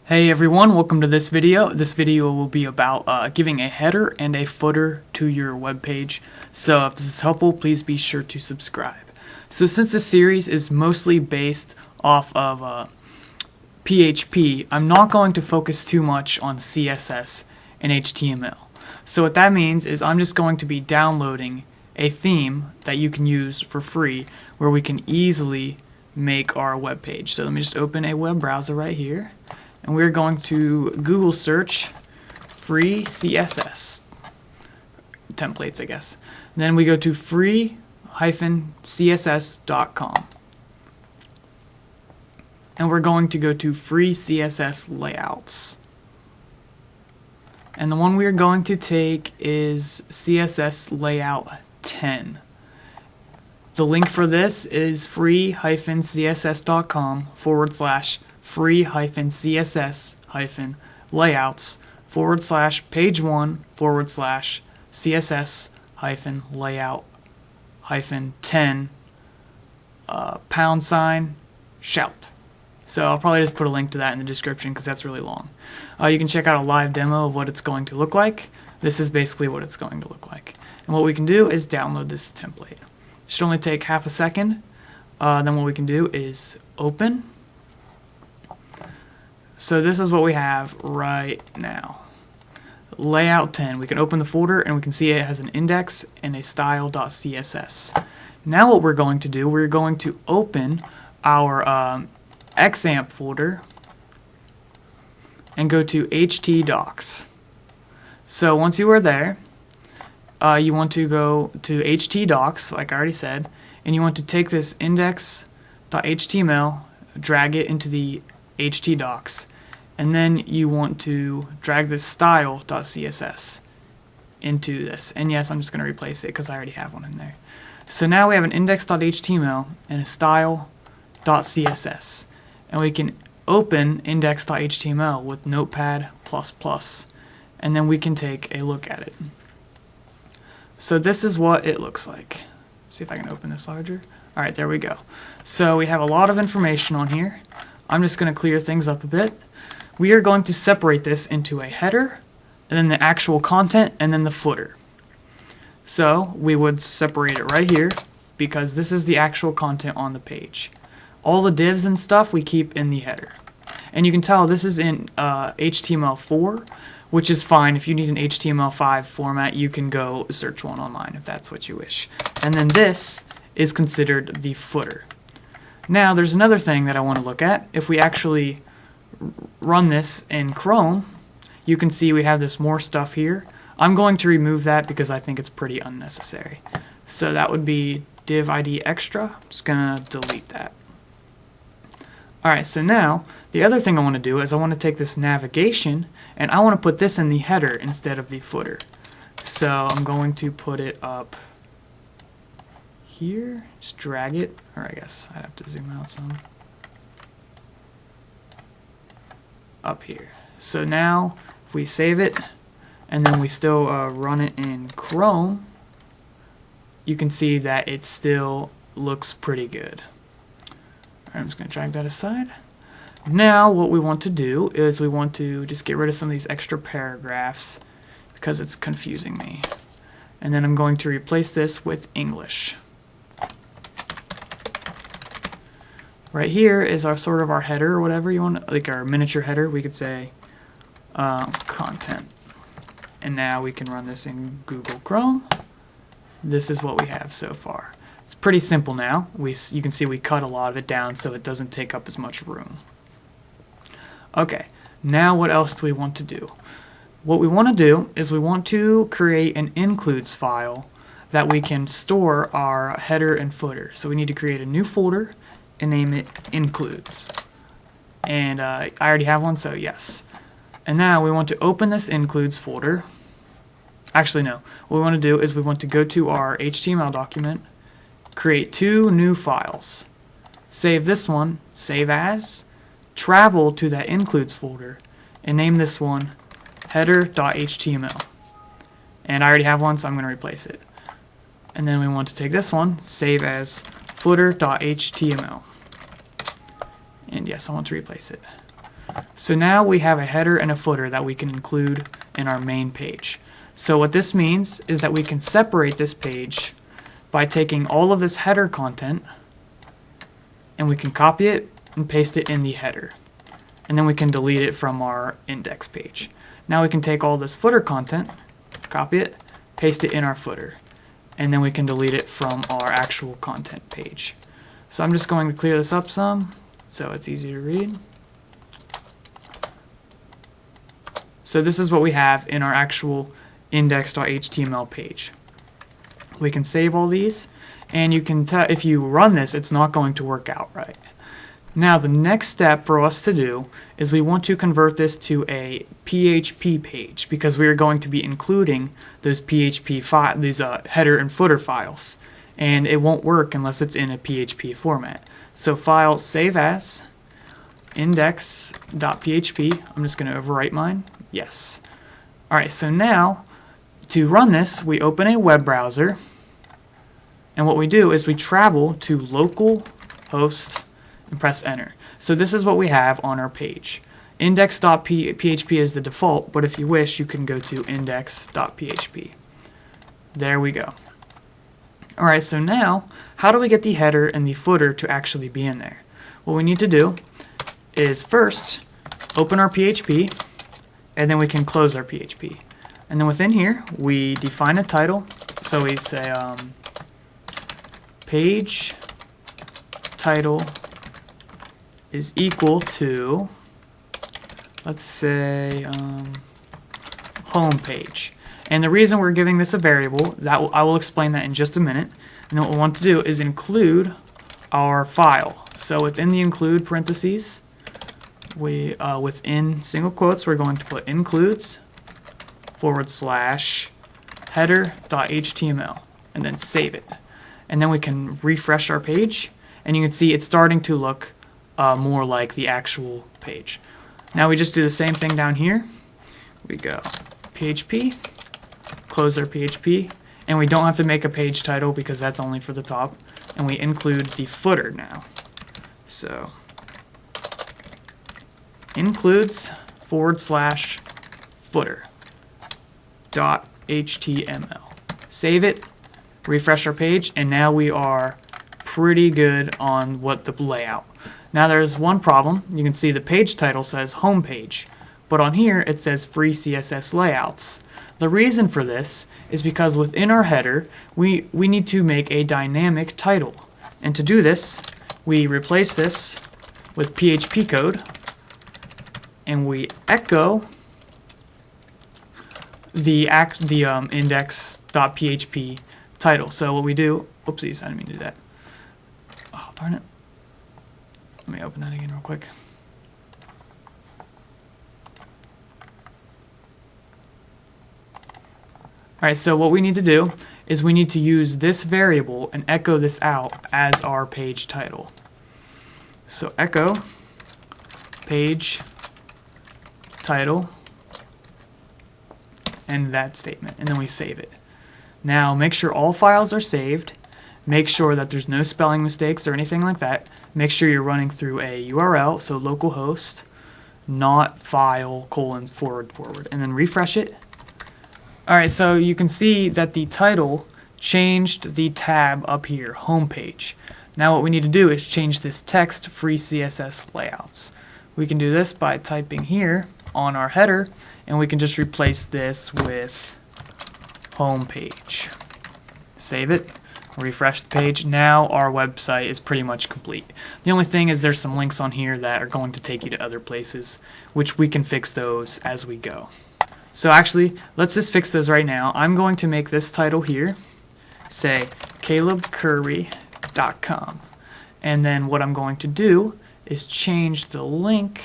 Hey everyone, welcome to this video. This video will be about giving a header and a footer to your web page. So if this is helpful, please be sure to subscribe. So since this series is mostly based off of PHP, I'm not going to focus too much on CSS and HTML. So what that means is I'm just going to be downloading a theme that you can use for free where we can easily make our web page. So let me just open a web browser right here. And we're going to Google search free CSS templates, I guess. And then we go to free-css.com. And we're going to go to free CSS layouts. And the one we're going to take is CSS layout 10. The link for this is free-css.com/page1/CSS-layout/page1/CSS-layout So I'll probably just put a link to that in the description because that's really long. You can check out a live demo of what it's going to look like. This is basically what it's going to look like. And what we can do is download this template. It should only take half a second. Then what we can do is open. So this is what we have right now. Layout 10. We can open the folder and we can see it has an index and a style.css. Now what we're going to do, we're going to open our XAMPP folder and go to htdocs. So once you are there, you want to go to htdocs, like I already said, and you want to take this index.html, drag it into the htdocs, and then you want to drag this style.css into this. And yes, I'm just going to replace it because I already have one in there. So now we have an index.html and a style.css, and we can open index.html with Notepad++, and then we can take a look at it. So this is what it looks like. See if I can open this larger. Alright, there we go. So we have a lot of information on here. I'm just going to clear things up a bit. We are going to separate this into a header, and then the actual content, and then the footer. So we would separate it right here because this is the actual content on the page. All the divs and stuff we keep in the header. And you can tell this is in HTML4, which is fine. If you need an HTML5 format, you can go search one online if that's what you wish. And then this is considered the footer. Now there's another thing that I want to look at. If we actually run this in Chrome, you can see we have this more stuff here. I'm going to remove that because I think it's pretty unnecessary. So that would be div ID extra. I'm just going to delete that. Alright, so now the other thing I want to do is I want to take this navigation and I want to put this in the header instead of the footer. So I'm going to put it up here, just drag it, or I guess I'd have to zoom out some. Up here. So now if we save it and then we still run it in Chrome, you can see that it still looks pretty good. I'm just going to drag that aside. Now what we want to do is we want to just get rid of some of these extra paragraphs because it's confusing me. And then I'm going to replace this with English. Right here is our sort of our header or whatever you want, like our miniature header. We could say content. And now we can run this in Google Chrome. This is what we have so far. It's pretty simple now. You can see we cut a lot of it down so it doesn't take up as much room. Okay, now what else do we want to do? What we want to do is we want to create an includes file that we can store our header and footer. So we need to create a new folder and name it includes. And I already have one, so yes. And now we want to open this includes folder. Actually, no. What we want to do is we want to go to our HTML document, create two new files. Save this one, save as, travel to that includes folder, and name this one header.html. And I already have one, so I'm going to replace it. And then we want to take this one, save as footer.html. And yes, I want to replace it. So now we have a header and a footer that we can include in our main page. So what this means is that we can separate this page by taking all of this header content, and we can copy it and paste it in the header. And then we can delete it from our index page. Now we can take all this footer content, copy it, paste it in our footer, and then we can delete it from our actual content page. So I'm just going to clear this up some so it's easy to read. So this is what we have in our actual index.html page. We can save all these, and you can tell if you run this, it's not going to work out right. Now the next step for us to do is we want to convert this to a PHP page, because we are going to be including those PHP files, these header and footer files, and it won't work unless it's in a PHP format. So file save as index.php. I'm just going to overwrite mine. Yes. Alright, so now to run this, we open a web browser, and what we do is we travel to localhost and press enter. So this is what we have on our page. Index.php is the default, but if you wish, you can go to index.php. There we go. Alright, so now, how do we get the header and the footer to actually be in there? What we need to do is first open our PHP, and then we can close our PHP. And then within here, we define a title. So we say page title is equal to, let's say, home page. And the reason we're giving this a variable, I will explain that in just a minute. And what we want to do is include our file. So within the include parentheses, within single quotes, we're going to put includes / header.html, and then save it. And then we can refresh our page, and you can see it's starting to look more like the actual page. Now we just do the same thing down here. We go PHP, close our PHP, and we don't have to make a page title because that's only for the top, and we include the footer now. So includes / footer .html. Save it, refresh our page, and now we are pretty good on what the layout. Now there's one problem. You can see the page title says home page, but on here it says free CSS layouts. The reason for this is because within our header we need to make a dynamic title, and to do this we replace this with PHP code, and we echo the index.php title. So what we do, oopsies, I didn't mean to do that. Oh, darn it. Let me open that again real quick. Alright, so what we need to do is we need to use this variable and echo this out as our page title. So echo page title and that statement, and then we save it. Now make sure all files are saved. Make sure that there's no spelling mistakes or anything like that. Make sure you're running through a URL, so localhost, not file : forward, and then refresh it. Alright, so you can see that the title changed the tab up here, homepage. Now what we need to do is change this text to free CSS layouts. We can do this by typing here on our header, and we can just replace this with homepage. Save it, refresh the page. Now our website is pretty much complete. The only thing is there's some links on here that are going to take you to other places, which we can fix those as we go. So actually, let's just fix those right now. I'm going to make this title here say calebcurry.com, and then what I'm going to do is change the link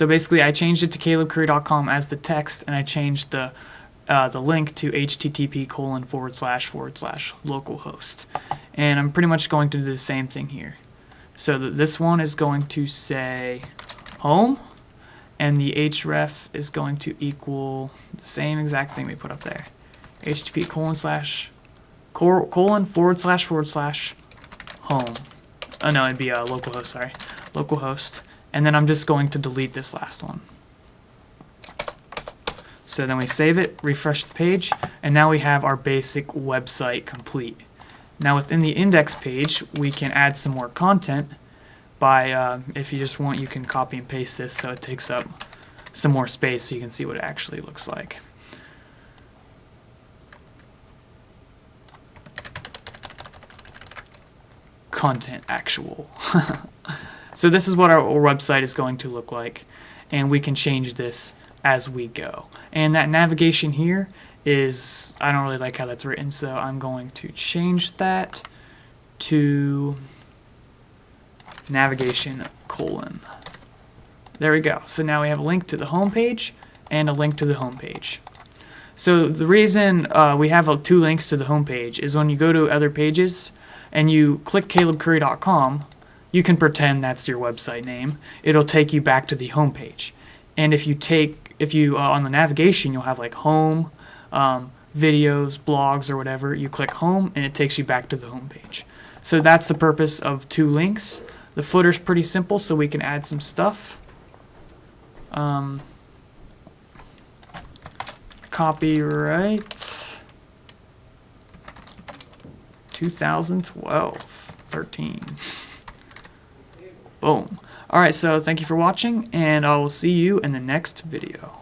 So basically I changed it to calebcurry.com as the text, and I changed the link to http://localhost. And I'm pretty much going to do the same thing here. So that this one is going to say home, and the href is going to equal the same exact thing we put up there. http:// colon / home. Oh no, it'd be localhost, sorry. Localhost. And then I'm just going to delete this last one. So then we save it, refresh the page, and now we have our basic website complete. Now within the index page, we can add some more content by, if you just want, you can copy and paste this so it takes up some more space so you can see what it actually looks like. Content actual. So this is what our website is going to look like, and we can change this as we go. And that navigation here is, I don't really like how that's written, so I'm going to change that to navigation : there we go. So now we have a link to the home page and a link to the home page. So the reason we have 2 links to the home page is when you go to other pages and you click calebcurry.com, you can pretend that's your website name. It'll take you back to the home page. And if you on the navigation, you'll have like home, videos, blogs, or whatever. You click home and it takes you back to the home page. So that's the purpose of 2 links. The footer's pretty simple, so we can add some stuff. Copyright 2012 13. Boom. Alright, so thank you for watching, and I will see you in the next video.